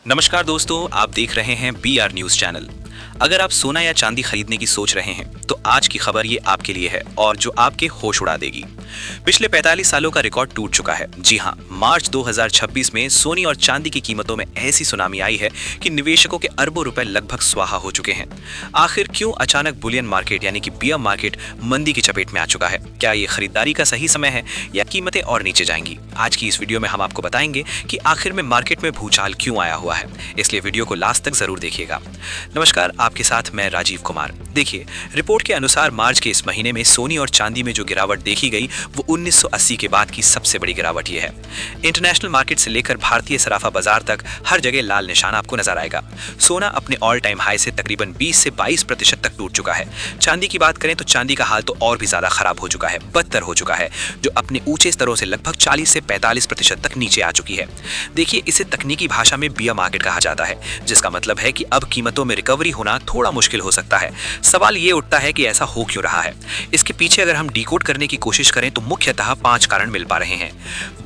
नमस्कार दोस्तों, आप देख रहे हैं BR न्यूज चैनल। अगर आप सोना या चांदी खरीदने की सोच रहे हैं तो आज की खबर ये आपके लिए है और जो आपके होश उड़ा देगी। पिछले 45 सालों का रिकॉर्ड टूट चुका है। जी हां, मार्च 2026 में सोने और चांदी की कीमतों में ऐसी सुनामी आई है कि निवेशकों के अरबों रुपए लगभग स्वाहा हो चुके हैं। आखिर क्यों अचानक बुलियन मार्केट यानी कि बियर मार्केट मंदी की चपेट में आ चुका है? क्या ये खरीदारी का सही समय है या कीमतें और नीचे जाएंगी? आज की इस वीडियो में हम आपको बताएंगे कि आखिर में मार्केट में भूचाल क्यों आया हुआ है, इसलिए वीडियो को लास्ट तक जरूर देखिएगा। नमस्कार, आपके साथ मैं राजीव कुमार। देखिए, रिपोर्ट के अनुसार मार्च के इस महीने में सोने और चांदी में जो गिरावट देखी गई वो 1980 के बाद की सबसे बड़ी गिरावट ये है। इंटरनेशनल मार्केट से लेकर भारतीय सराफा बाजार तक हर जगह लाल निशान आपको नजर आएगा। सोना अपने ऑल टाइम हाई से तकरीबन 20 से 22% तक टूट चुका है। चांदी की बात करें तो चांदी का हाल तो और भी ज्यादा खराब हो चुका है, बदतर हो चुका है, जो अपने ऊंचे स्तरों से लगभग 40 से 45% तक नीचे आ चुकी है। देखिए, इसे तकनीकी भाषा में बियर मार्केट कहा जाता है, जिसका मतलब है कि अब कीमतों में रिकवरी होना थोड़ा मुश्किल हो सकता है। सवाल ये उठता है कि ऐसा हो क्यों रहा है? इसके पीछे अगर हम डिकोड करने की कोशिश करें तो मुख्यतः 5 कारण मिल पा रहे हैं।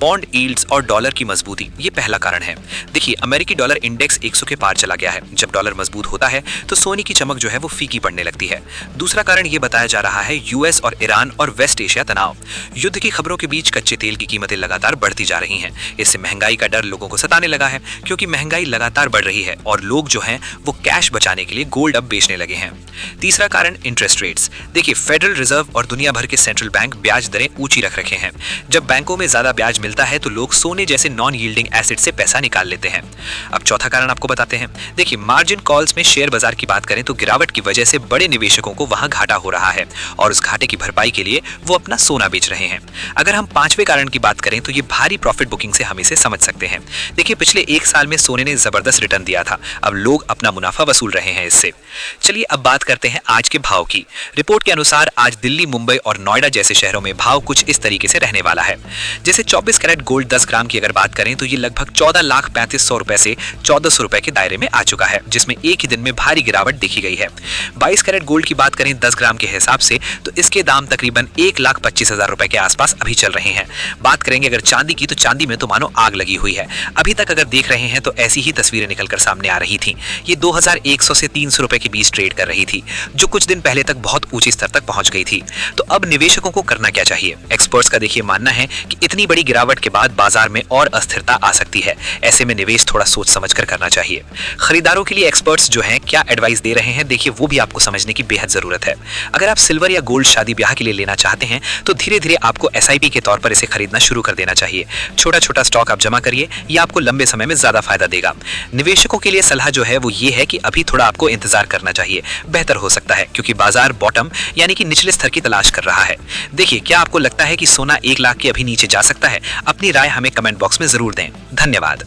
बॉन्ड यील्ड्स और डॉलर की मजबूती, ये पहला कारण है। देखिए, अमेरिकी डॉलर इंडेक्स 100 के पार चला गया है। जब डॉलर मजबूत होता है तो सोने की चमक जो है वो फीकी पड़ने लगती है। दूसरा कारण ये बताया जा रहा है यूएस और ईरान और वेस्ट एशिया तनाव। युद्ध की खबरों के बीच कच्चे तेल की कीमतें लगातार बढ़ती जा रही हैं। इससे महंगाई का डर लोगों को सताने लगा है, क्योंकि महंगाई लगातार बढ़ रही है और लोग जो हैं वो कैश बचाने के लिए गोल्ड अब बेचने लगे हैं। तीसरा कारण इंटरेस्ट रेट्स। देखिए, फेडरल रिजर्व और दुनिया भर के सेंट्रल बैंक ब्याज दरें ऊंची रख रखे हैं। जब बैंकों में ज्यादा ब्याज मिलता है तो लोग सोने जैसे नॉन यील्डिंग एसेट से पैसा निकाल लेते हैं। अब चौथा कारण आपको बताते हैं। देखिए, मार्जिन कॉल्स में शेयर बाजार की बात करें तो गिरावट की वजह से बड़े निवेशकों को वहां घाटा हो रहा है और उस घाटे की भरपाई के लिए वो अपना सोना बेच रहे हैं। अगर हम पांचवें कारण की बात करें तो ये भारी प्रॉफिट बुकिंग से हम इसे समझ सकते हैं। देखिए, पिछले 1 साल में सोने ने जबरदस्त रिटर्न दिया था, अब लोग अपना मुनाफा वसूल रहे हैं इससे। चलिए अब बात करते हैं आज के भाव की। रिपोर्ट के अनुसार आज दिल्ली, मुंबई और नोएडा जैसे शहरों में भाव कुछ इस तरीके से रहने वाला है। जैसे 24 कैरेट गोल्ड 10 ग्राम की अगर बात करें तो ये लगभग 14,35,000 रुपए से 1,400 रुपए के दायरे में आ चुका है, जिसमें एक ही दिन में भारी गिरावट देखी गई है। 22 कैरेट गोल्ड की बात करें 10 ग्राम के हिसाब से तो इसके दाम तकरीबन 1,25,000 रुपए के आसपास अभी चल रहे हैं। बात करेंगे अगर चांदी की तो चांदी में तो मानो आग लगी हुई है। अभी तक अगर देख रहे हैं तो ऐसी ही तस्वीरें निकलकर सामने आ रही थी। ये 2,100 से 300 रुपए के बीच ट्रेड कर रही थी, जो कुछ दिन पहले तक बहुत ऊंची स्तर तक पहुंच गई थी। तो अब निवेशकों को करना क्या चाहिए? एक्सपर्ट्स का देखिए मानना है कि इतनी बड़ी गिरावट के बाद बाजार में और अस्थिरता आ सकती है। ऐसे में निवेश थोड़ा सोच समझकर करना चाहिए। खरीदारों के लिए एक्सपर्ट्स जो हैं क्या एडवाइस दे रहे हैं, देखिए वो भी आपको समझने की बेहद जरूरत है। अगर आप सिल्वर या गोल्ड शादी ब्याह के लिए लेना चाहते हैं तो धीरे धीरे आपको SIP के तौर पर इसे खरीदना शुरू कर देना चाहिए। छोटा छोटा स्टॉक आप जमा करिए, ये आपको लंबे समय में ज्यादा फायदा देगा। निवेशकों के लिए सलाह जो है वो ये है कि अभी थोड़ा आपको इंतजार करना चाहिए, बेहतर हो सकता है, क्योंकि बाजार बॉटम यानी कि निचले स्तर की तलाश कर रहा है। देखिए, क्या आपको लगता है कि सोना 1 लाख के अभी नीचे जा सकता है? अपनी राय हमें कमेंट बॉक्स में जरूर दें। धन्यवाद।